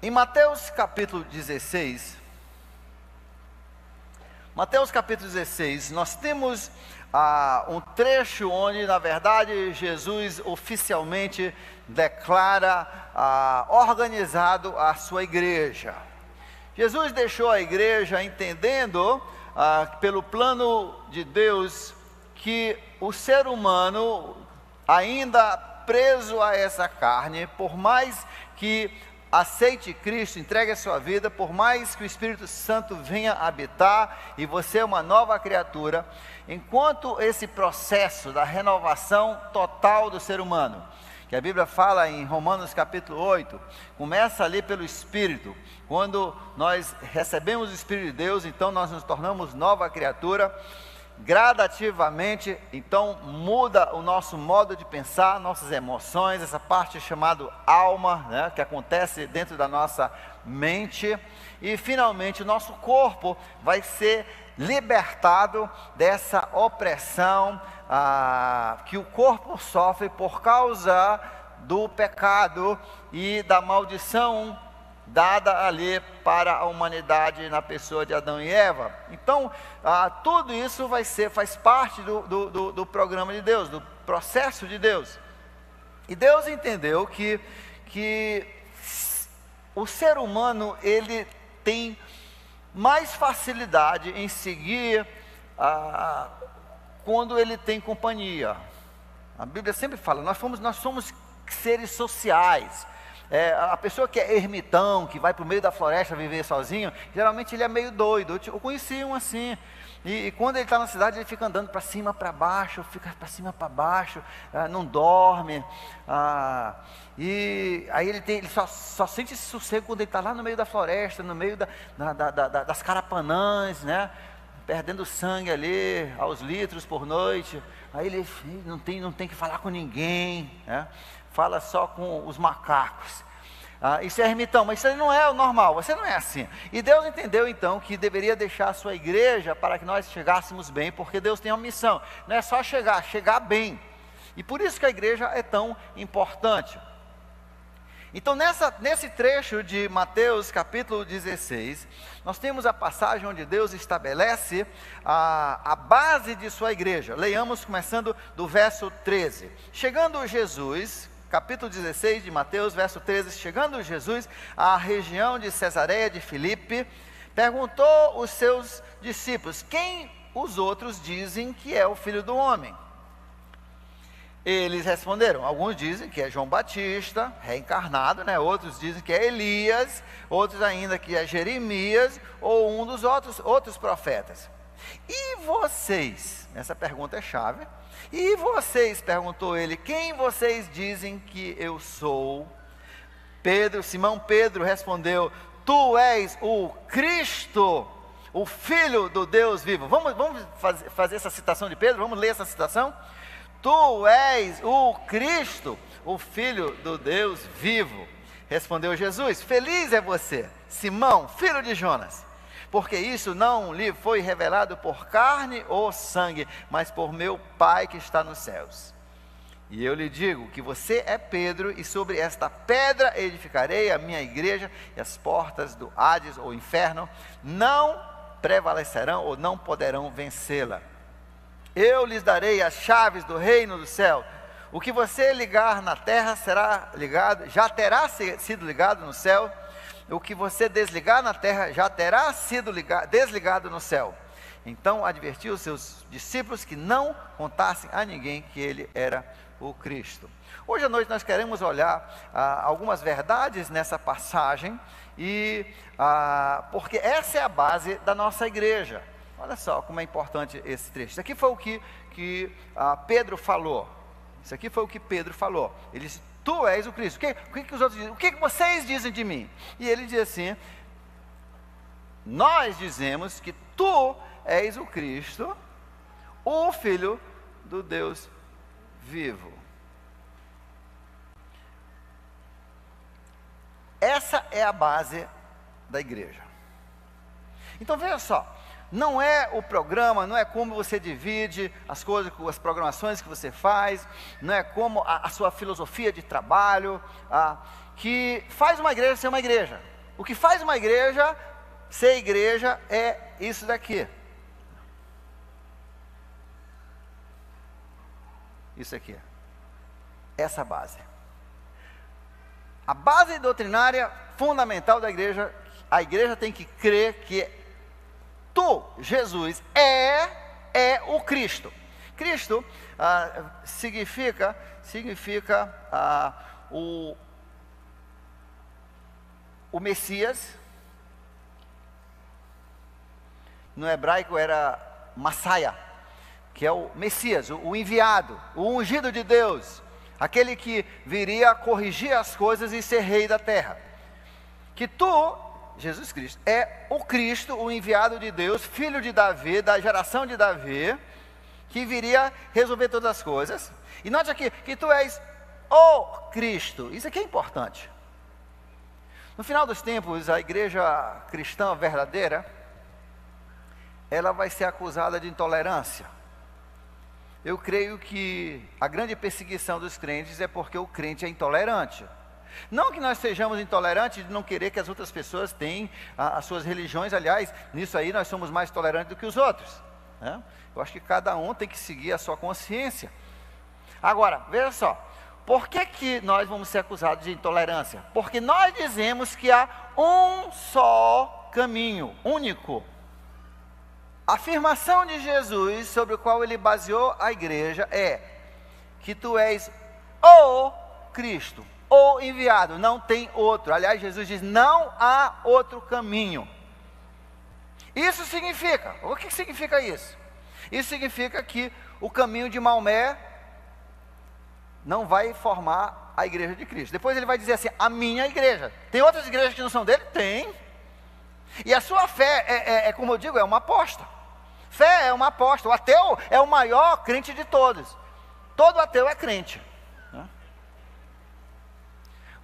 Em Mateus capítulo 16, nós temos um trecho onde, na verdade, Jesus oficialmente declara organizado a sua igreja. Jesus deixou a igreja entendendo, pelo plano de Deus, que o ser humano, ainda preso a essa carne, por mais que aceite Cristo, entregue a sua vida, por mais que o Espírito Santo venha habitar e você é uma nova criatura, enquanto esse processo da renovação total do ser humano, que a Bíblia fala em Romanos capítulo 8, começa ali pelo Espírito. Quando nós recebemos o Espírito de Deus, então nós nos tornamos nova criatura. Gradativamente, então muda o nosso modo de pensar, nossas emoções, essa parte chamada alma, né, que acontece dentro da nossa mente, e finalmente o nosso corpo vai ser libertado dessa opressão que o corpo sofre por causa do pecado e da maldição dada ali para a humanidade na pessoa de Adão e Eva. Então, tudo isso faz parte do programa de Deus, do processo de Deus. E Deus entendeu que o ser humano, ele tem mais facilidade em seguir quando ele tem companhia. A Bíblia sempre fala, nós somos seres sociais. A pessoa que é ermitão, que vai para o meio da floresta viver sozinho, geralmente ele é meio doido. Eu conheci um assim, e quando ele está na cidade, ele fica andando para cima, para baixo, não dorme, e aí ele só sente esse sossego quando ele está lá no meio da floresta, no meio das carapanãs, né, perdendo sangue ali aos litros por noite. Aí ele não tem que falar com ninguém, né? Fala só com os macacos. Isso é ermitão, mas isso aí não é o normal, você não é assim. E Deus entendeu então que deveria deixar a sua igreja para que nós chegássemos bem, porque Deus tem uma missão, não é só chegar bem. E por isso que a igreja é tão importante. Então nesse trecho de Mateus capítulo 16, nós temos a passagem onde Deus estabelece a base de sua igreja. Leiamos começando do verso 13. Chegando Jesus, capítulo 16 de Mateus, verso 13, chegando Jesus à região de Cesareia de Filipe, perguntou os seus discípulos: quem os outros dizem que é o Filho do Homem? Eles responderam, alguns dizem que é João Batista, reencarnado, né? Outros dizem que é Elias, outros ainda que é Jeremias, ou um dos outros profetas. E vocês? Essa pergunta é chave. E vocês, perguntou ele, quem vocês dizem que eu sou? Simão Pedro respondeu, tu és o Cristo, o Filho do Deus vivo. Vamos fazer essa citação de Pedro? Vamos ler essa citação? Tu és o Cristo, o Filho do Deus vivo. Respondeu Jesus, feliz é você, Simão, filho de Jonas, porque isso não lhe foi revelado por carne ou sangue, mas por meu Pai que está nos céus. E eu lhe digo que você é Pedro, e sobre esta pedra edificarei a minha igreja, e as portas do Hades, ou inferno, não prevalecerão ou não poderão vencê-la. Eu lhes darei as chaves do reino do céu. O que você ligar na terra será ligado, já terá sido ligado no céu. O que você desligar na terra já terá sido desligado no céu. Então advertiu os seus discípulos que não contassem a ninguém que ele era o Cristo. Hoje à noite nós queremos olhar algumas verdades nessa passagem, porque essa é a base da nossa igreja. Olha só como é importante esse trecho. Isso aqui foi o que Pedro falou. Isso aqui foi o que Pedro falou. Ele disse, tu és o Cristo. O que os outros dizem? O que vocês dizem de mim? E ele diz assim, nós dizemos que tu és o Cristo, o Filho do Deus vivo. Essa é a base da igreja. Então veja só, não é o programa, não é como você divide as coisas, as programações que você faz, não é como a sua filosofia de trabalho, que faz uma igreja ser uma igreja. O que faz uma igreja ser igreja é isso daqui. Isso aqui. Essa base. A base doutrinária fundamental da igreja, a igreja tem que crer que tu, Jesus, é o Cristo. Cristo significa o Messias. No hebraico era Massaia, que é o Messias, o enviado, o ungido de Deus, aquele que viria corrigir as coisas e ser rei da terra. Que tu, Jesus Cristo, é o Cristo, o enviado de Deus, filho de Davi, da geração de Davi, que viria resolver todas as coisas. E note aqui, que tu és o Cristo. Isso aqui é importante. No final dos tempos, a igreja cristã verdadeira, ela vai ser acusada de intolerância. Eu creio que a grande perseguição dos crentes é porque o crente é intolerante. Não que nós sejamos intolerantes de não querer que as outras pessoas tenham as suas religiões. Aliás, nisso aí nós somos mais tolerantes do que os outros, né? Eu acho que cada um tem que seguir a sua consciência. Agora, veja só, por que nós vamos ser acusados de intolerância? Porque nós dizemos que há um só caminho, único. A afirmação de Jesus, sobre o qual ele baseou a igreja, é que tu és o Cristo, o enviado, não tem outro. Aliás, Jesus diz, não há outro caminho. Isso significa, o que significa isso? Isso significa que o caminho de Maomé não vai formar a igreja de Cristo. Depois ele vai dizer assim, a minha igreja. Tem outras igrejas que não são dele? Tem. E a sua fé como eu digo, é uma aposta. Fé é uma aposta. O ateu é o maior crente de todos. Todo ateu é crente.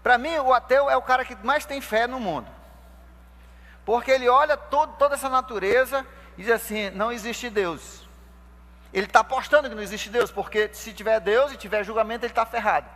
Para mim, o ateu é o cara que mais tem fé no mundo. Porque ele olha toda essa natureza e diz assim, não existe Deus. Ele está apostando que não existe Deus, porque se tiver Deus e tiver julgamento, ele está ferrado.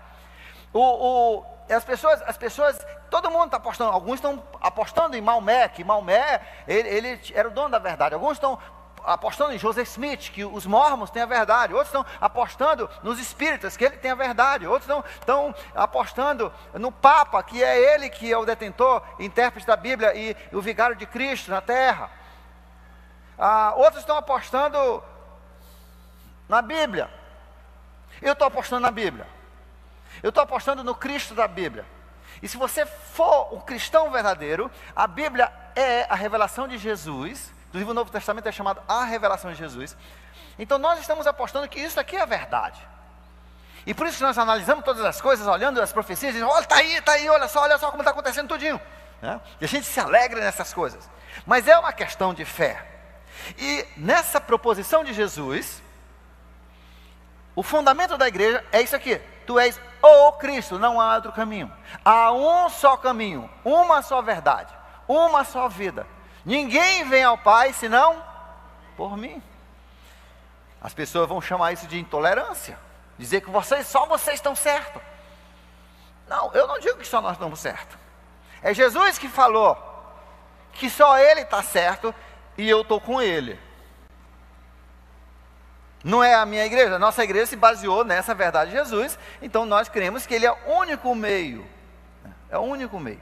As pessoas, todo mundo está apostando. Alguns estão apostando em Maomé, que Maomé, ele era o dono da verdade. Alguns estão apostando em Joseph Smith, que os mormons têm a verdade. Outros estão apostando nos espíritas, que ele tem a verdade. Outros estão apostando no Papa, que é ele que é o detentor, intérprete da Bíblia e o vigário de Cristo na terra. Outros estão apostando na Bíblia. Eu estou apostando na Bíblia. Eu estou apostando no Cristo da Bíblia. E se você for um cristão verdadeiro, a Bíblia é a revelação de Jesus. Inclusive o Novo Testamento é chamado a revelação de Jesus. Então nós estamos apostando que isso aqui é a verdade. E por isso nós analisamos todas as coisas, olhando as profecias, e dizendo, olha, está aí, olha só como está acontecendo tudinho, né? E a gente se alegra nessas coisas. Mas é uma questão de fé. E nessa proposição de Jesus, o fundamento da igreja é isso aqui. Tu és o Cristo, não há outro caminho. Há um só caminho, uma só verdade, uma só vida. Ninguém vem ao Pai senão por mim. As pessoas vão chamar isso de intolerância. Dizer que só vocês estão certos. Não, eu não digo que só nós estamos certos. É Jesus que falou que só Ele está certo e eu estou com Ele. Não é a minha igreja. A nossa igreja se baseou nessa verdade de Jesus. Então nós cremos que Ele é o único meio. É o único meio.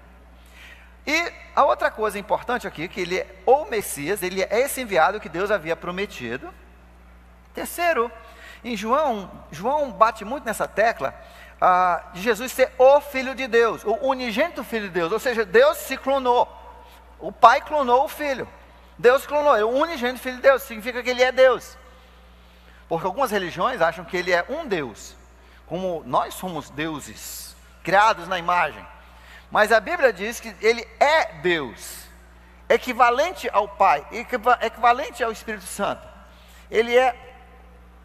E a outra coisa importante aqui, que Ele é o Messias, Ele é esse enviado que Deus havia prometido. Terceiro, em João bate muito nessa tecla de Jesus ser o Filho de Deus, o unigênito Filho de Deus. Ou seja, Deus se clonou. O Pai clonou o Filho. Deus clonou, é o unigênito Filho de Deus, significa que Ele é Deus. Porque algumas religiões acham que Ele é um Deus, como nós somos deuses, criados na imagem. Mas a Bíblia diz que Ele é Deus, equivalente ao Pai, equivalente ao Espírito Santo. Ele é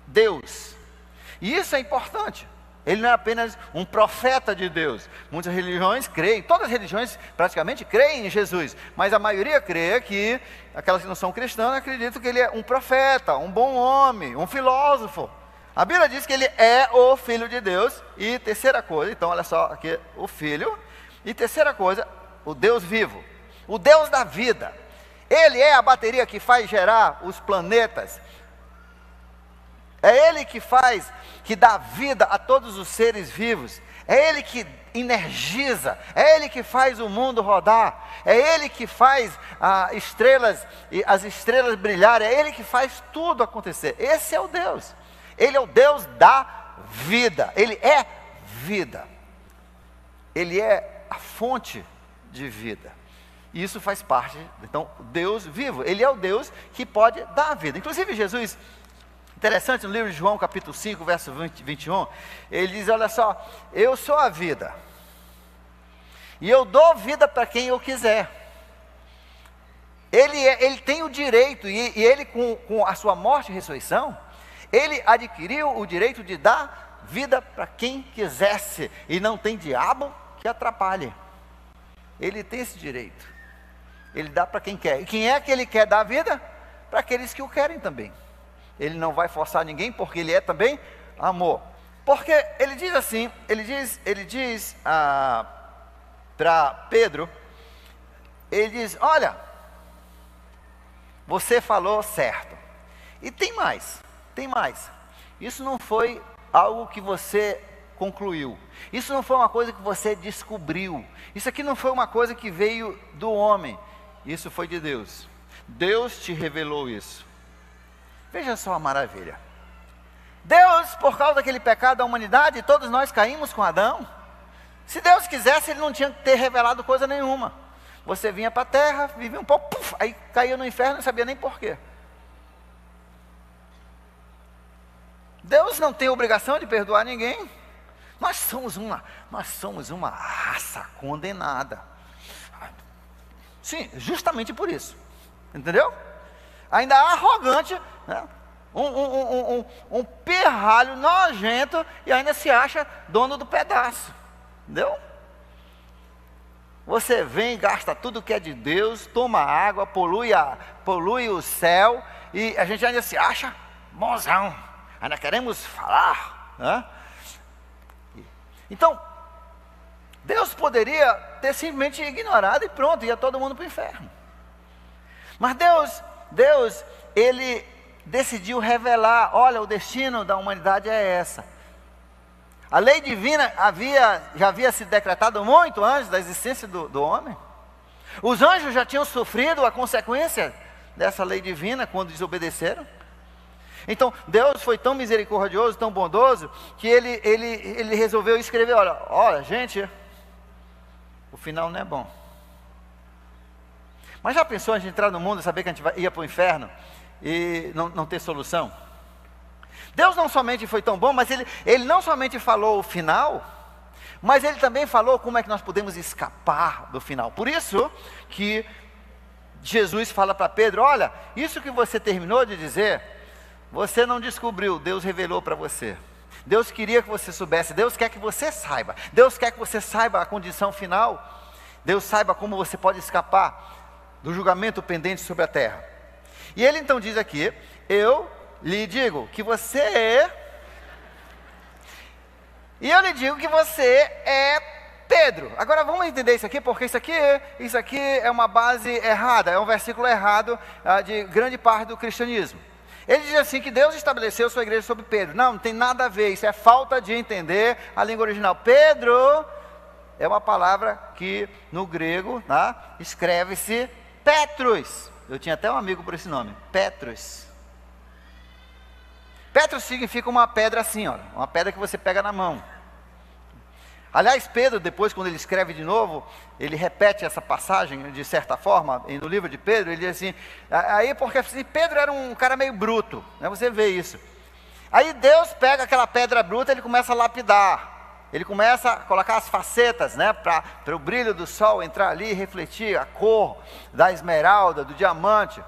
Deus. E isso é importante. Ele não é apenas um profeta de Deus. Muitas religiões creem, todas as religiões praticamente creem em Jesus, mas a maioria crê que, aquelas que não são cristãs, acreditam que Ele é um profeta, um bom homem, um filósofo. A Bíblia diz que Ele é o Filho de Deus. E terceira coisa, então olha só aqui, o Filho. E terceira coisa, o Deus vivo. o Deus da vida. Ele é a bateria que faz gerar os planetas. É Ele que dá vida a todos os seres vivos. É Ele que energiza. É Ele que faz o mundo rodar. É Ele que faz as estrelas brilharem. É Ele que faz tudo acontecer. Esse é o Deus. Ele é o Deus da vida. Ele é vida. Ele é a fonte de vida. E isso faz parte, então, Deus vivo. Ele é o Deus que pode dar a vida. Inclusive Jesus, interessante, no livro de João, capítulo 5, verso 21, ele diz, olha só, eu sou a vida. E eu dou vida para quem eu quiser. Ele tem o direito, e ele com a sua morte e ressurreição, ele adquiriu o direito de dar vida para quem quisesse. E não tem diabo que atrapalhe. Ele tem esse direito. Ele dá para quem quer. E quem é que ele quer dar vida? Para aqueles que o querem também. Ele não vai forçar ninguém, porque ele é também amor. Porque ele diz assim, ele diz para Pedro, ele diz, olha, você falou certo. E tem mais. Isso não foi algo que você concluiu. Isso não foi uma coisa que você descobriu. Isso aqui não foi uma coisa que veio do homem. Isso foi de Deus. Deus te revelou isso. Veja só a maravilha. Deus, por causa daquele pecado da humanidade, todos nós caímos com Adão. Se Deus quisesse, Ele não tinha que ter revelado coisa nenhuma. Você vinha para a terra, vivia um pouco, puf, aí caía no inferno e não sabia nem porquê. Deus não tem obrigação de perdoar ninguém. Nós somos uma raça condenada. Sim, justamente por isso. Entendeu? Ainda arrogante, né? Um pirralho nojento e ainda se acha dono do pedaço. Entendeu? Você vem, gasta tudo que é de Deus, toma água, polui o céu, e a gente ainda se acha bonzão. Ainda queremos falar, né? Então, Deus poderia ter simplesmente ignorado e pronto, ia todo mundo para o inferno. Mas Deus, Ele decidiu revelar, olha, o destino da humanidade é essa. A lei divina já havia sido decretada muito antes da existência do homem. Os anjos já tinham sofrido a consequência dessa lei divina quando desobedeceram. Então, Deus foi tão misericordioso, tão bondoso, que ele resolveu escrever, olha, gente, o final não é bom. Mas já pensou a gente entrar no mundo e saber que a gente ia para o inferno e não ter solução? Deus não somente foi tão bom, mas ele não somente falou o final, mas Ele também falou como é que nós podemos escapar do final. Por isso que Jesus fala para Pedro, olha, isso que você terminou de dizer, você não descobriu, Deus revelou para você. Deus queria que você soubesse, Deus quer que você saiba. Deus quer que você saiba a condição final. Deus saiba como você pode escapar do julgamento pendente sobre a terra. E Ele então diz aqui, eu lhe digo que você é Pedro. Agora vamos entender isso aqui, porque isso aqui é uma base errada, é um versículo errado de grande parte do cristianismo. Ele diz assim que Deus estabeleceu sua igreja sobre Pedro. Não tem nada a ver, isso é falta de entender a língua original. Pedro é uma palavra que no grego, né, escreve-se Petros. Eu tinha até um amigo por esse nome, Petros. Petros significa uma pedra assim, olha, uma pedra que você pega na mão. Aliás, Pedro, depois quando ele escreve de novo, ele repete essa passagem de certa forma, e no livro de Pedro, ele diz assim, aí porque assim, Pedro era um cara meio bruto, né, você vê isso. Aí Deus pega aquela pedra bruta, ele começa a lapidar, ele começa a colocar as facetas, né, para o brilho do sol entrar ali e refletir a cor da esmeralda, do diamante.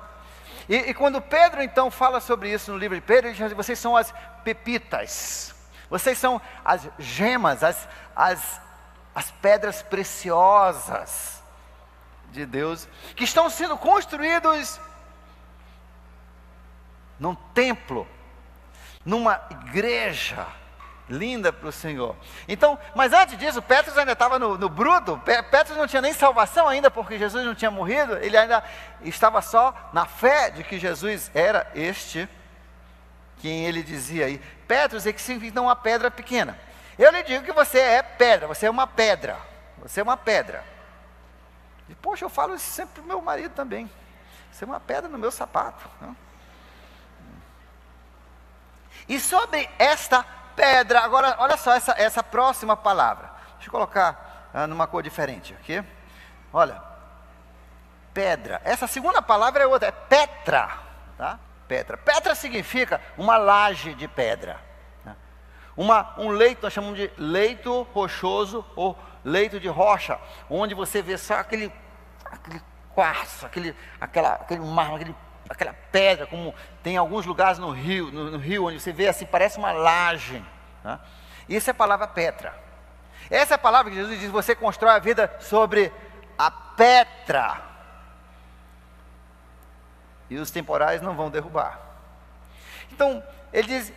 E quando Pedro então fala sobre isso no livro de Pedro, ele diz, vocês são as pepitas, vocês são as gemas, as pedras preciosas de Deus, que estão sendo construídos num templo, numa igreja, linda para o Senhor. Então, mas antes disso, Petros ainda estava no bruto. Petros não tinha nem salvação ainda, porque Jesus não tinha morrido. Ele ainda estava só na fé de que Jesus era este, quem ele dizia aí. Petros é que significa uma pedra pequena. Eu lhe digo que você é pedra, você é uma pedra. Você é uma pedra. E, poxa, eu falo isso sempre para o meu marido também. Você é uma pedra no meu sapato. Não? E sobre esta pedra, agora olha só essa próxima palavra. Deixa eu colocar numa cor diferente aqui. Olha, pedra. Essa segunda palavra é outra, é Petra. Tá? Petra. Petra significa uma laje de pedra. Tá? Um leito, nós chamamos de leito rochoso ou leito de rocha, onde você vê só aquele quartzo, aquele mármore, aquela pedra, como tem em alguns lugares no rio, onde você vê assim, parece uma laje. Tá? Isso é a palavra Petra. Essa é a palavra que Jesus diz: você constrói a vida sobre a Petra, e os temporais não vão derrubar. Então, ele diz,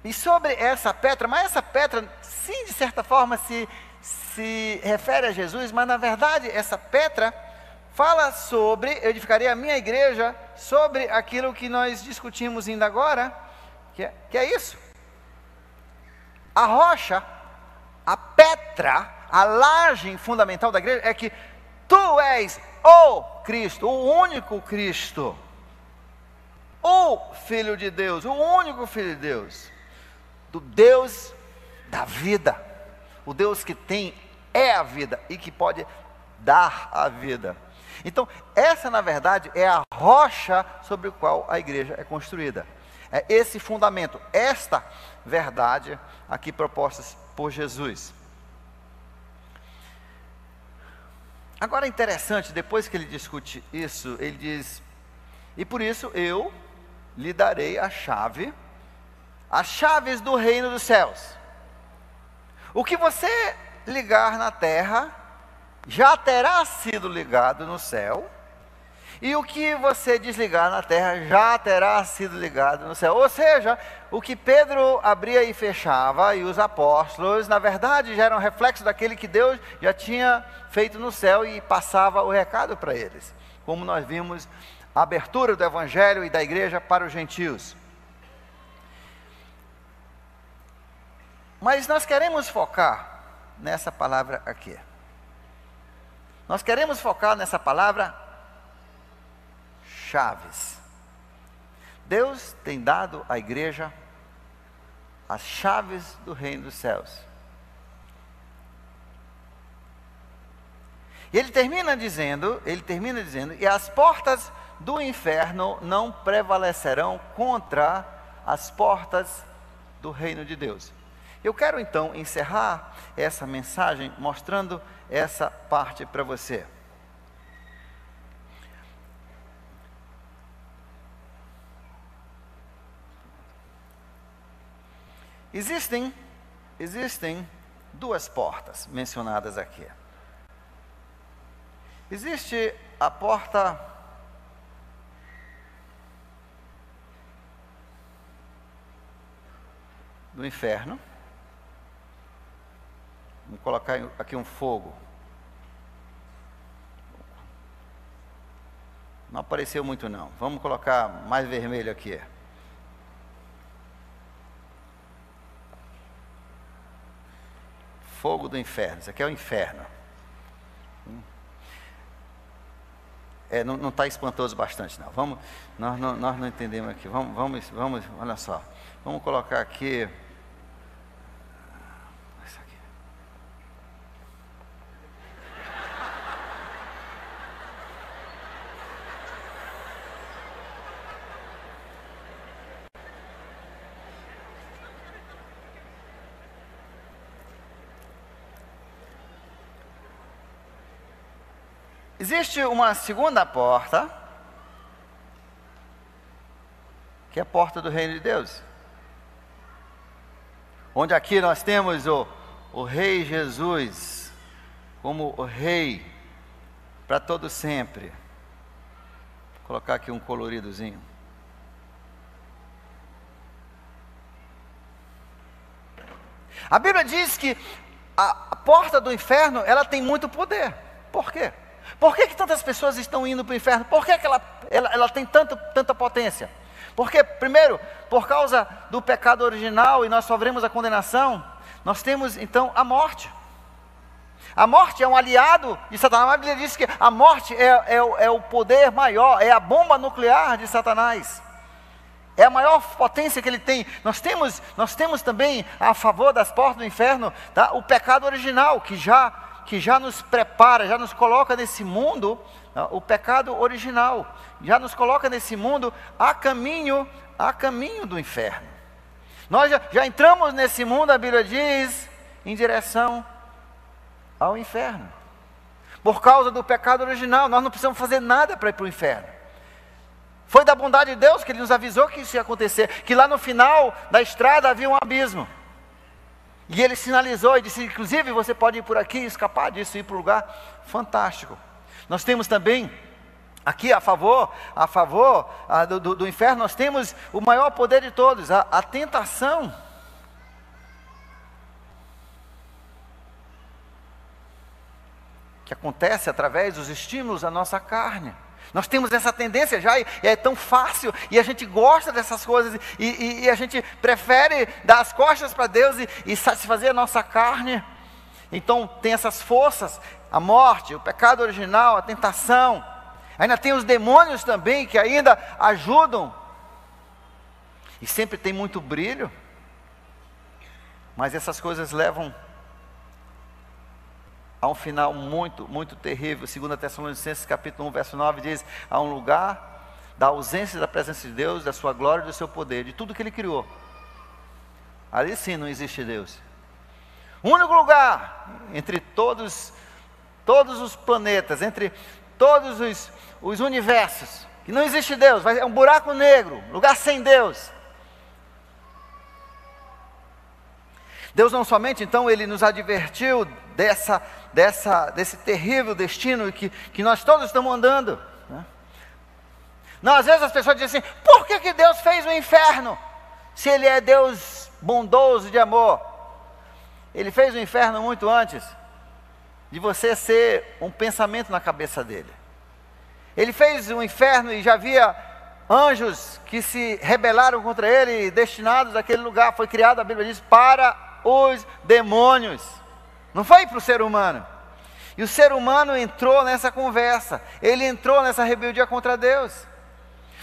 e sobre essa Petra, mas essa Petra, sim, de certa forma, se refere a Jesus, mas na verdade, essa Petra fala sobre, eu edificarei a minha igreja, sobre aquilo que nós discutimos ainda agora, que é isso. A rocha, a Petra, a laje fundamental da igreja é que tu és o Cristo, o único Cristo, o Filho de Deus, o único Filho de Deus, do Deus da vida, o Deus que é a vida e que pode dar a vida. Então, essa na verdade é a rocha sobre a qual a igreja é construída. É esse fundamento, esta verdade aqui propostas por Jesus. Agora é interessante, depois que ele discute isso, ele diz: e por isso eu lhe darei as chaves do reino dos céus. O que você ligar na terra já terá sido ligado no céu, e o que você desligar na terra já terá sido ligado no céu. Ou seja, o que Pedro abria e fechava, e os apóstolos, na verdade, já eram reflexo daquele que Deus já tinha feito no céu e passava o recado para eles. Como nós vimos a abertura do evangelho e da igreja para os gentios. Mas nós queremos focar nessa palavra aqui. Nós queremos focar nessa palavra chaves. Deus tem dado à igreja as chaves do reino dos céus. E ele termina dizendo, e as portas do inferno não prevalecerão contra as portas do reino de Deus. Eu quero então encerrar essa mensagem mostrando essa parte para você. Existem duas portas mencionadas aqui. Existe a porta do inferno. Vamos colocar aqui um fogo. Não apareceu muito não. Vamos colocar mais vermelho aqui. Fogo do inferno. Isso aqui é o inferno. Não está espantoso bastante não. Nós não entendemos aqui. Vamos, olha só. Vamos colocar aqui. Isso aqui. Existe uma segunda porta, que é a porta do reino de Deus. Onde aqui nós temos o Rei Jesus, como o Rei, para todo sempre. Vou colocar aqui um coloridozinho. A Bíblia diz que a porta do inferno, ela tem muito poder. Por quê? Por que tantas pessoas estão indo para o inferno? Por que ela tem tanta potência? Porque, primeiro, por causa do pecado original, e nós sofremos a condenação, nós temos então a morte. A morte é um aliado de Satanás. A Bíblia diz que a morte é o poder maior, é a bomba nuclear de Satanás. É a maior potência que ele tem. Nós temos também, a favor das portas do inferno, tá? O pecado original, que já nos prepara, já nos coloca nesse mundo, tá? O pecado original, já nos coloca nesse mundo a caminho do inferno. Nós já entramos nesse mundo, a Bíblia diz, em direção ao inferno. Por causa do pecado original, nós não precisamos fazer nada para ir para o inferno. Foi da bondade de Deus que Ele nos avisou que isso ia acontecer, que lá no final da estrada havia um abismo. E Ele sinalizou e disse, inclusive, você pode ir por aqui, escapar disso, ir para um lugar fantástico. Nós temos também, aqui a favor do inferno, nós temos o maior poder de todos, a tentação. Que acontece através dos estímulos da nossa carne. Nós temos essa tendência já, e é tão fácil, e a gente gosta dessas coisas, e a gente prefere dar as costas para Deus e satisfazer a nossa carne. Então tem essas forças, a morte, o pecado original, a tentação. Ainda tem os demônios também, que ainda ajudam, e sempre tem muito brilho, mas essas coisas levam há um final muito, muito terrível. 2 Tessalonicenses capítulo 1, verso 9 diz, há um lugar da ausência da presença de Deus, da sua glória e do seu poder, de tudo que Ele criou. Ali sim não existe Deus. O único lugar entre todos os planetas, entre todos os universos, que não existe Deus, é um buraco negro, lugar sem Deus. Deus não somente, então, Ele nos advertiu desse terrível destino que nós todos estamos andando, né? Não, às vezes as pessoas dizem assim, por que Deus fez o inferno? Se Ele é Deus bondoso de amor. Ele fez o inferno muito antes de você ser um pensamento na cabeça dele. Ele fez o inferno e já havia anjos que se rebelaram contra Ele, destinados àquele lugar. Foi criado, a Bíblia diz, para os demônios, não foi para o ser humano. E o ser humano entrou nessa conversa, ele entrou nessa rebeldia contra Deus.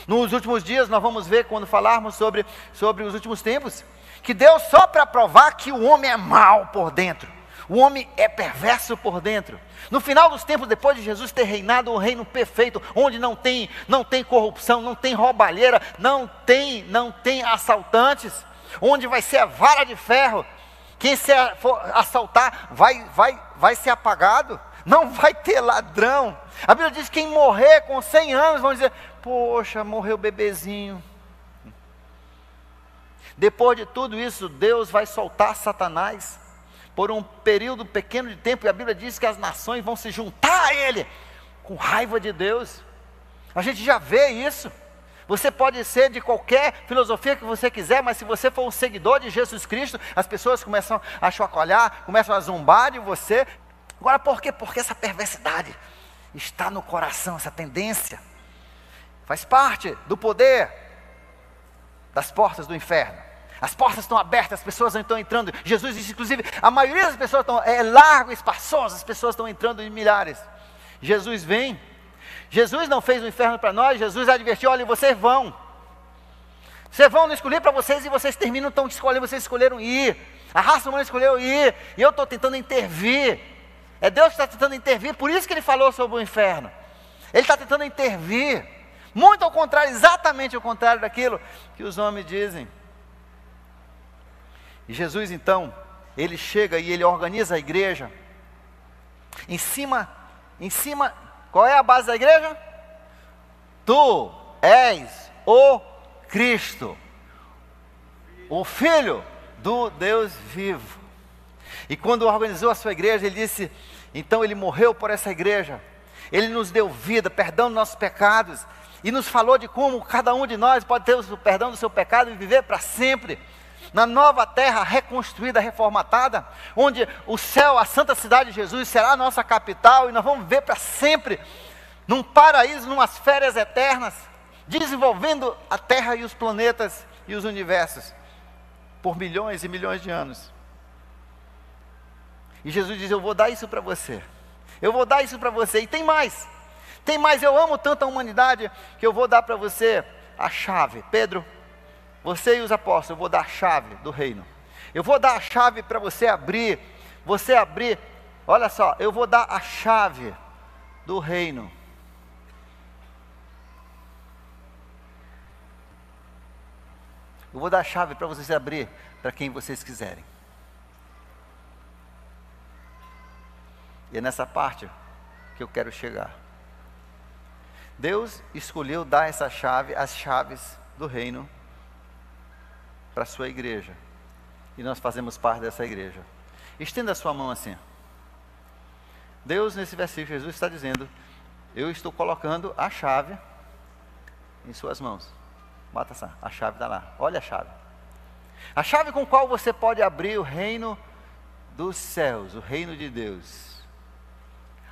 Nos últimos dias nós vamos ver, quando falarmos sobre os últimos tempos, que Deus, só para provar que o homem é mau por dentro, o homem é perverso por dentro, no final dos tempos, depois de Jesus ter reinado um reino perfeito, onde não tem corrupção, não tem roubalheira, não tem assaltantes, onde vai ser a vara de ferro. Quem for assaltar vai ser apagado, não vai ter ladrão. A Bíblia diz que quem morrer com 100 anos, vão dizer, poxa, morreu bebezinho. Depois de tudo isso, Deus vai soltar Satanás por um período pequeno de tempo, e a Bíblia diz que as nações vão se juntar a ele, com raiva de Deus. A gente já vê isso. Você pode ser de qualquer filosofia que você quiser, mas se você for um seguidor de Jesus Cristo, as pessoas começam a chacoalhar, começam a zombar de você. Agora por quê? Porque essa perversidade está no coração, essa tendência. Faz parte do poder das portas do inferno. As portas estão abertas, as pessoas não estão entrando. Jesus disse, inclusive, a maioria das pessoas é largo, espaçoso, as pessoas estão entrando em milhares. Jesus vem. Jesus não fez o inferno para nós, Jesus advertiu, olha, vocês vão não escolher para vocês, e vocês terminam, estão escolhendo, vocês escolheram ir, a raça humana escolheu ir, e eu estou tentando intervir, é Deus que está tentando intervir, por isso que Ele falou sobre o inferno, Ele está tentando intervir, muito ao contrário, exatamente ao contrário daquilo que os homens dizem. E Jesus então, Ele chega e Ele organiza a igreja, em cima, qual é a base da igreja? Tu és o Cristo, o Filho do Deus vivo. E quando organizou a sua igreja, Ele disse, então Ele morreu por essa igreja, Ele nos deu vida, perdão dos nossos pecados, e nos falou de como cada um de nós pode ter o perdão do seu pecado e viver para sempre. na nova terra reconstruída, reformatada, onde o céu, a santa cidade de Jesus será a nossa capital, e nós vamos viver para sempre, num paraíso, numas férias eternas, desenvolvendo a terra e os planetas e os universos, por milhões e milhões de anos. E Jesus diz: eu vou dar isso para você, eu vou dar isso para você, e tem mais, eu amo tanto a humanidade, que eu vou dar para você a chave. Pedro, você e os apóstolos, eu vou dar a chave do reino, eu vou dar a chave para você abrir, olha só, eu vou dar a chave do reino. Eu vou dar a chave para vocês abrir para quem vocês quiserem. E é nessa parte que eu quero chegar. Deus escolheu dar essa chave, as chaves do reino, para a sua igreja. E nós fazemos parte dessa igreja. Estenda a sua mão assim. Deus, nesse versículo, Jesus está dizendo: eu estou colocando a chave em suas mãos. Bota essa, a chave está lá, olha a chave. A chave com qual você pode abrir o reino dos céus, o reino de Deus.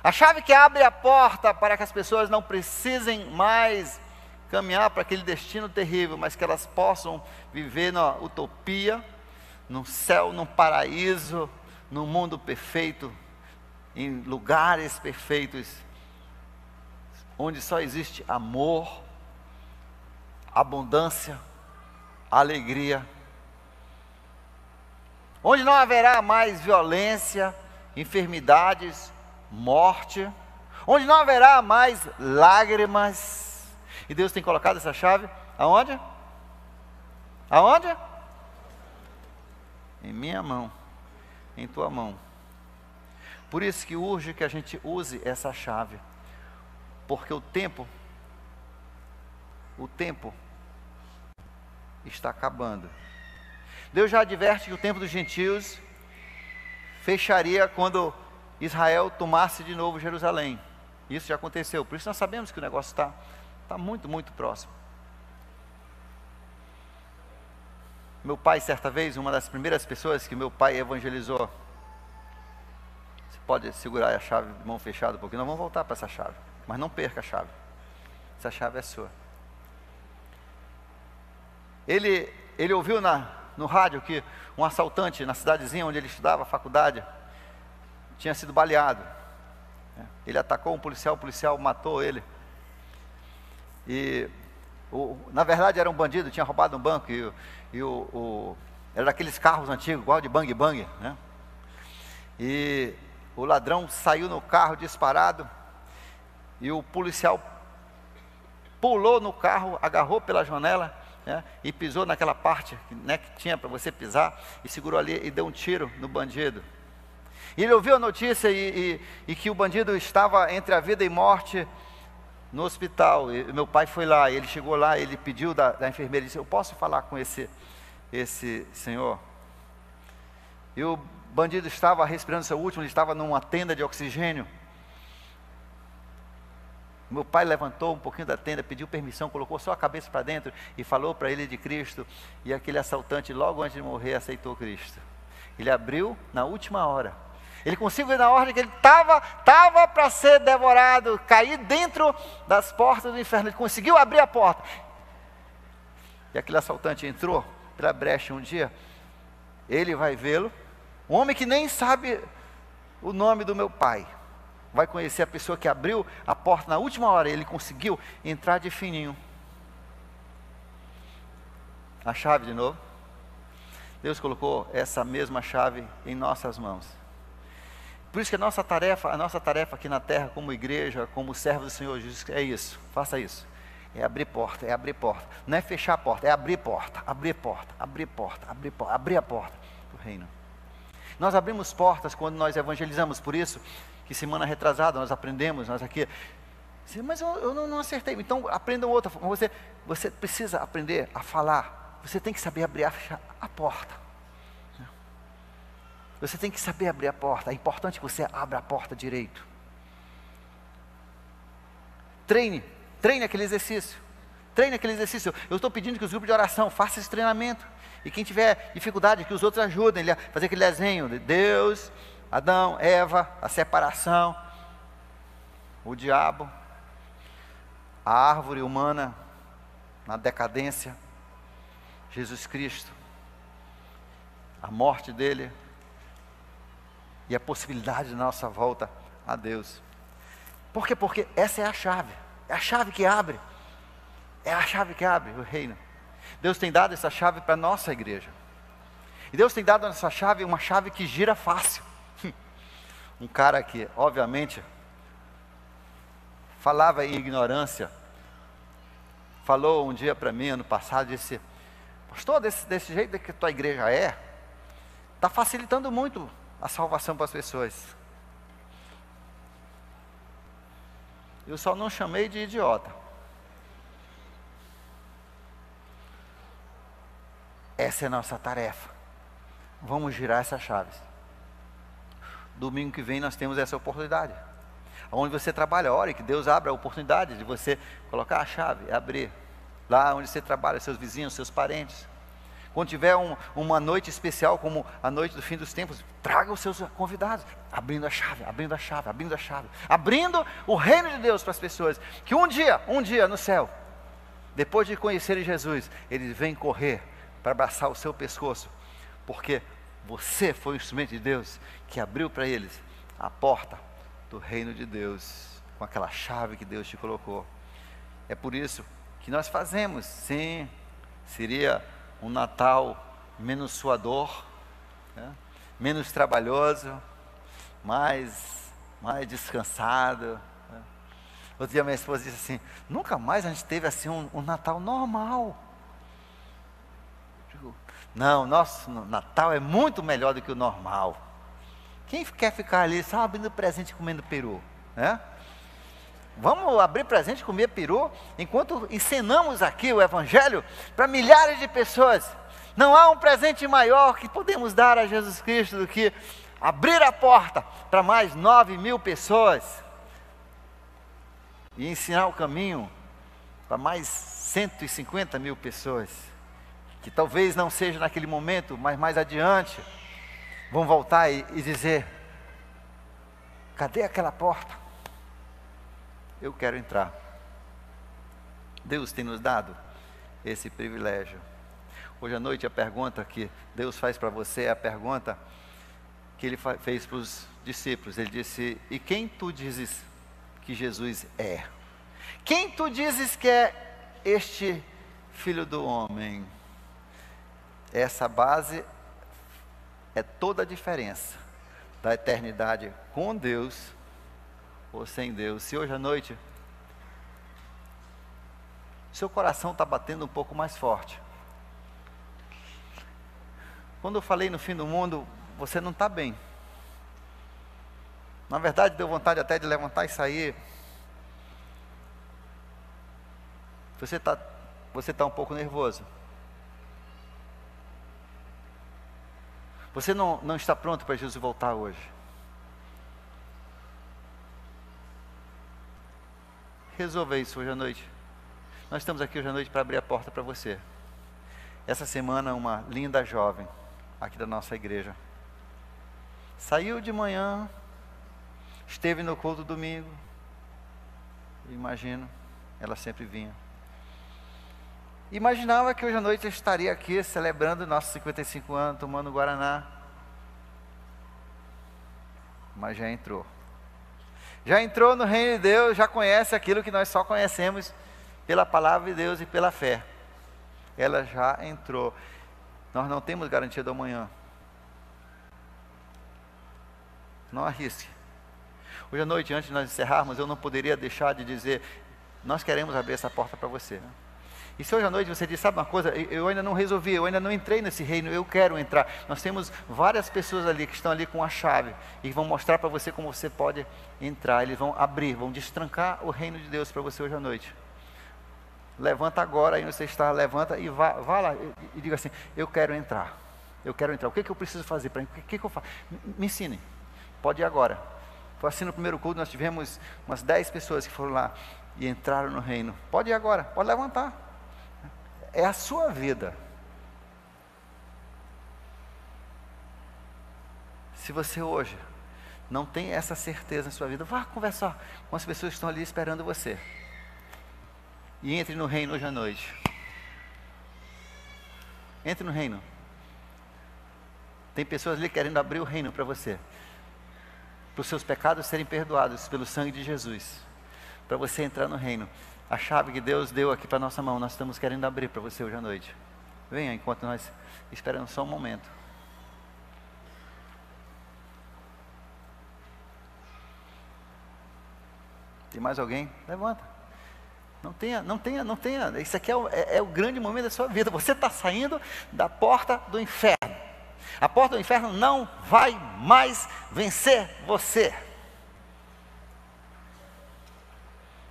A chave que abre a porta para que as pessoas não precisem mais caminhar para aquele destino terrível, mas que elas possam viver na utopia, no céu, no paraíso, no mundo perfeito, em lugares perfeitos, onde só existe amor, abundância, alegria, onde não haverá mais violência, enfermidades, morte, onde não haverá mais lágrimas. E Deus tem colocado essa chave aonde? Aonde? Em minha mão, em tua mão. Por isso que urge que a gente use essa chave, porque o tempo está acabando. Deus já adverte que o tempo dos gentios fecharia quando Israel tomasse de novo Jerusalém. Isso já aconteceu, por isso nós sabemos que o negócio está muito, muito próximo. Meu pai, certa vez, uma das primeiras pessoas que meu pai evangelizou, você pode segurar a chave de mão fechada, porque nós vamos voltar para essa chave, mas não perca a chave, essa chave é sua. Ele ouviu no rádio que um assaltante na cidadezinha onde ele estudava, a faculdade, tinha sido baleado. Ele atacou um policial, o policial matou ele. E na verdade era um bandido, tinha roubado um banco, era daqueles carros antigos, igual de bang bang, né? E o ladrão saiu no carro disparado, e o policial pulou no carro, agarrou pela janela, né, e pisou naquela parte, né, que tinha para você pisar, e segurou ali e deu um tiro no bandido. E ele ouviu a notícia e que o bandido estava entre a vida e morte no hospital. E meu pai foi lá, ele chegou lá, ele pediu da enfermeira, ele disse: eu posso falar com esse senhor? E o bandido estava respirando seu último, ele estava numa tenda de oxigênio. Meu pai levantou um pouquinho da tenda, pediu permissão, colocou só a cabeça para dentro e falou para ele de Cristo. E aquele assaltante, logo antes de morrer, aceitou Cristo. Ele abriu na última hora. Ele conseguiu ver na ordem que ele estava para ser devorado, cair dentro das portas do inferno. Ele conseguiu abrir a porta. E aquele assaltante entrou pela brecha um dia. Ele vai vê-lo, um homem que nem sabe o nome do meu pai. Vai conhecer a pessoa que abriu a porta na última hora. Ele conseguiu entrar de fininho. A chave de novo. Deus colocou essa mesma chave em nossas mãos. Por isso que a nossa tarefa aqui na terra, como igreja, como servo do Senhor Jesus, é isso. Faça isso. É abrir porta, é abrir porta. Não é fechar a porta, é abrir porta, abrir porta, abrir porta, abrir porta, abrir a porta do reino. Nós abrimos portas quando nós evangelizamos, por isso que semana retrasada nós aprendemos, nós aqui, mas eu não acertei. Então aprendam outra forma. Você precisa aprender a falar. Você tem que saber abrir a porta. Você tem que saber abrir a porta. É importante que você abra a porta direito. Treine aquele exercício. treine aquele exercício. Eu estou pedindo que os grupos de oração façam esse treinamento. E quem tiver dificuldade, que os outros ajudem ele a fazer aquele desenho de Deus, Adão, Eva, a separação, o diabo, a árvore humana na decadência, Jesus Cristo, a morte dele e a possibilidade de nossa volta a Deus. Por quê? Porque essa é a chave que abre, é a chave que abre o reino. Deus tem dado essa chave para a nossa igreja, e Deus tem dado essa chave, uma chave que gira fácil. Um cara que, obviamente, falava em ignorância, falou um dia para mim, ano passado, disse: pastor, desse jeito que a tua igreja está facilitando muito a salvação para as pessoas. Eu só não chamei de idiota. Essa é a nossa tarefa. Vamos girar essas chaves. Domingo que vem nós temos essa oportunidade. Onde você trabalha, ore que Deus abra a oportunidade de você colocar a chave, abrir. Lá onde você trabalha, seus vizinhos, seus parentes. Quando tiver uma noite especial, como a noite do fim dos tempos, traga os seus convidados, abrindo a chave, abrindo a chave, abrindo a chave, abrindo o reino de Deus para as pessoas, que um dia no céu, depois de conhecerem Jesus, eles vêm correr para abraçar o seu pescoço, porque você foi o instrumento de Deus, que abriu para eles a porta do reino de Deus, com aquela chave que Deus te colocou. É por isso que nós fazemos, sim, seria um Natal menos suador, né? Menos trabalhoso, mais descansado, né? Outro dia minha esposa disse assim: nunca mais a gente teve assim um Natal normal. Digo, não, nosso Natal é muito melhor do que o normal. Quem quer ficar ali só abrindo presente e comendo peru, né? Vamos abrir presente e comer peru, enquanto ensinamos aqui o Evangelho para milhares de pessoas. Não há um presente maior que podemos dar a Jesus Cristo do que abrir a porta para mais 9.000 pessoas e ensinar o caminho para mais 150.000 pessoas, que talvez não seja naquele momento, mas mais adiante vão voltar e dizer: cadê aquela porta? Eu quero entrar. Deus tem nos dado esse privilégio. Hoje à noite a pergunta que Deus faz para você é a pergunta que Ele fez para os discípulos. Ele disse: e quem tu dizes que Jesus é? Quem tu dizes que é este Filho do Homem? Essa base é toda a diferença da eternidade com Deus ou sem Deus. Se hoje à noite seu coração está batendo um pouco mais forte, quando eu falei no fim do mundo, você não está bem. Na verdade deu vontade até de levantar e sair. Você está um pouco nervoso. Você não está pronto para Jesus voltar hoje. Resolva isso hoje à noite. Nós estamos aqui hoje à noite para abrir a porta para você. Essa semana uma linda jovem aqui da nossa igreja saiu de manhã, esteve no culto domingo. Eu imagino, ela sempre vinha. Imaginava que hoje à noite eu estaria aqui celebrando nossos 55 anos, tomando Guaraná. Mas já entrou. Já entrou no reino de Deus, já conhece aquilo que nós só conhecemos pela palavra de Deus e pela fé. Ela já entrou. Nós não temos garantia do amanhã. Não arrisque. Hoje à noite, antes de nós encerrarmos, eu não poderia deixar de dizer: nós queremos abrir essa porta para você. E se hoje à noite você diz: sabe uma coisa, eu ainda não resolvi, eu ainda não entrei nesse reino, eu quero entrar. Nós temos várias pessoas ali que estão ali com a chave e vão mostrar para você como você pode entrar. Eles vão abrir, vão destrancar o reino de Deus para você hoje à noite. Levanta agora, aí você está, levanta e vá lá e diga assim: eu quero entrar, eu quero entrar. O que eu preciso fazer para mim? O que eu faço? Me ensine. Pode ir agora. Foi assim no primeiro culto, nós tivemos umas 10 pessoas que foram lá e entraram no reino. Pode ir agora, pode levantar. é a sua vida. Se você hoje não tem essa certeza na sua vida, vá conversar com as pessoas que estão ali esperando você. E entre no reino hoje à noite. Entre no reino. Tem pessoas ali querendo abrir o reino para você. Para os seus pecados serem perdoados pelo sangue de Jesus. Para você entrar no reino. A chave que Deus deu aqui para a nossa mão, nós estamos querendo abrir para você hoje à noite. Venha enquanto nós esperamos só um momento. Tem mais alguém? Levanta. Não tenha. Isso aqui é o grande momento da sua vida. Você está saindo da porta do inferno. A porta do inferno não vai mais vencer você.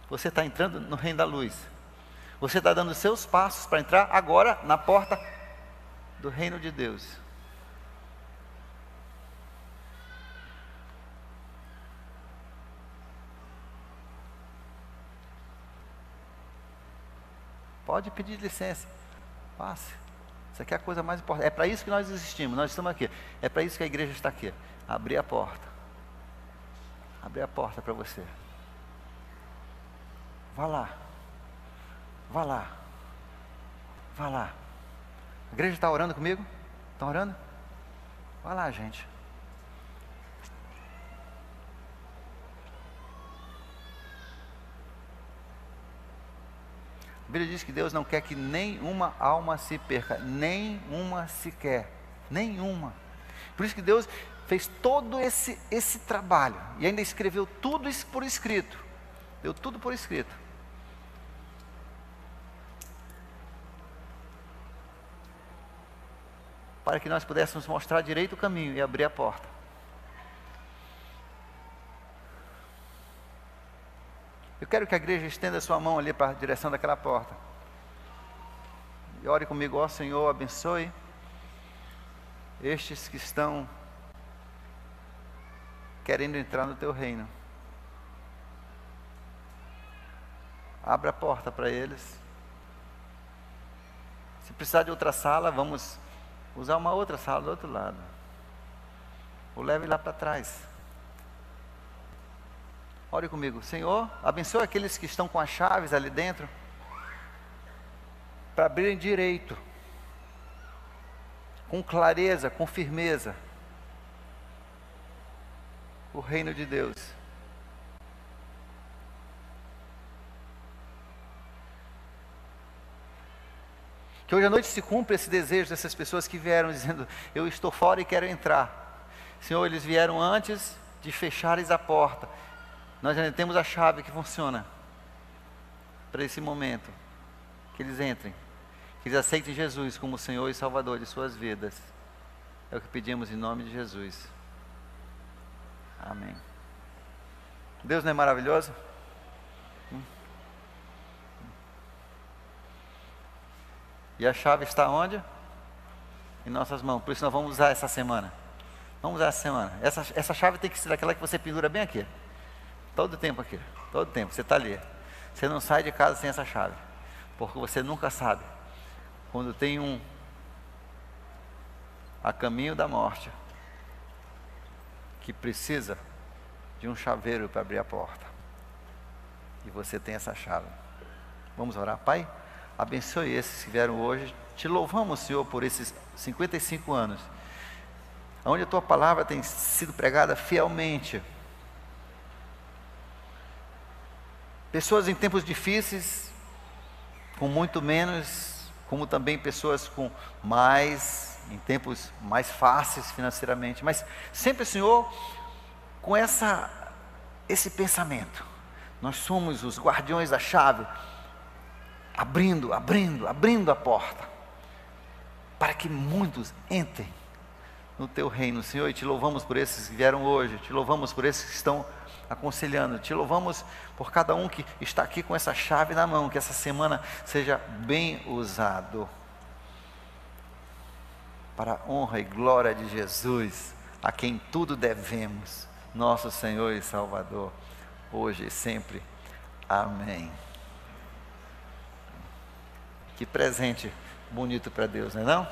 Você está entrando no reino da luz. Você está dando seus passos para entrar agora na porta do reino de Deus. Pode pedir licença. Passe. Isso aqui é a coisa mais importante. É para isso que nós existimos. Nós estamos aqui. É para isso que a igreja está aqui. Abrir a porta. Abrir a porta para você. Vá lá. Vá lá. Vá lá. A igreja está orando comigo? Estão orando? Vá lá, gente. A Bíblia diz que Deus não quer que nenhuma alma se perca, nenhuma sequer, nenhuma. Por isso que Deus fez todo esse trabalho e ainda escreveu tudo isso por escrito, deu tudo por escrito. Para que nós pudéssemos mostrar direito o caminho e abrir a porta. Eu quero que a igreja estenda a sua mão ali para a direção daquela porta. E ore comigo, ó Senhor, abençoe estes que estão querendo entrar no teu reino. Abra a porta para eles. Se precisar de outra sala, vamos usar uma outra sala do outro lado. Ou leve lá para trás. Ore comigo. Senhor, abençoe aqueles que estão com as chaves ali dentro, para abrirem direito, com clareza, com firmeza, o reino de Deus. Que hoje à noite se cumpra esse desejo dessas pessoas que vieram dizendo, eu estou fora e quero entrar. Senhor, eles vieram antes de fechares a porta. Nós já temos a chave que funciona para esse momento. Que eles entrem, que eles aceitem Jesus como Senhor e Salvador de suas vidas. É o que pedimos em nome de Jesus. Amém. Deus não é maravilhoso? E a chave está onde? Em nossas mãos. Por isso nós vamos usar essa semana. Vamos usar essa semana. Essa chave tem que ser daquela que você pendura bem aqui. Todo tempo aqui. Todo tempo. Você está ali. Você não sai de casa sem essa chave. Porque você nunca sabe. Quando tem a caminho da morte, que precisa de um chaveiro para abrir a porta. E você tem essa chave. Vamos orar. Pai, abençoe esses que vieram hoje. Te louvamos, Senhor, por esses 55 anos, onde a Tua palavra tem sido pregada fielmente. Pessoas em tempos difíceis, com muito menos, como também pessoas com mais, em tempos mais fáceis financeiramente, mas sempre, Senhor, com esse pensamento. Nós somos os guardiões da chave, abrindo a porta, para que muitos entrem no Teu reino, Senhor, e Te louvamos por esses que vieram hoje, Te louvamos por esses que estão aconselhando, Te louvamos por cada um que está aqui com essa chave na mão, que essa semana seja bem usado, para a honra e glória de Jesus, a quem tudo devemos, nosso Senhor e Salvador, hoje e sempre. Amém. Que presente bonito para Deus, não é não?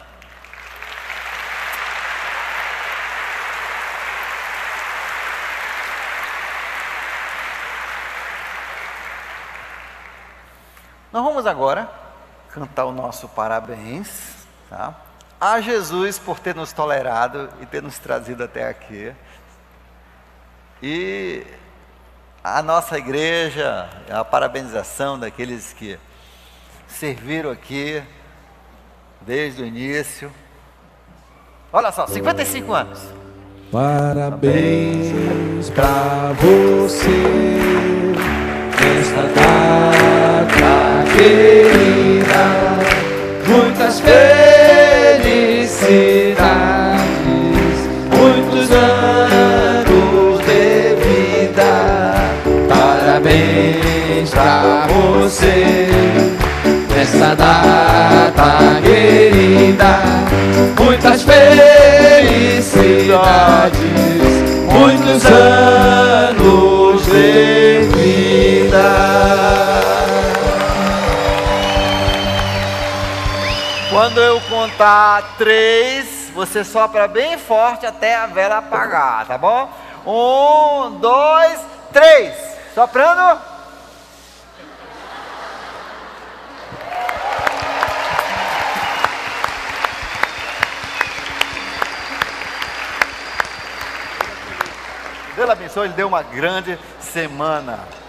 Nós vamos agora cantar o nosso parabéns, tá? A Jesus por ter nos tolerado e ter nos trazido até aqui. E a nossa igreja, a parabenização daqueles que serviram aqui desde o início. Olha só, 55 anos. Parabéns pra você nesta data querida, muitas felicidades, muitos anos de vida. Parabéns pra você nesta data querida, muitas felicidades, muitos anos de vida. Quando eu contar 3, você sopra bem forte até a vela apagar, tá bom? 1, 2, 3. Soprando. Deus abençoe, ele deu uma grande semana.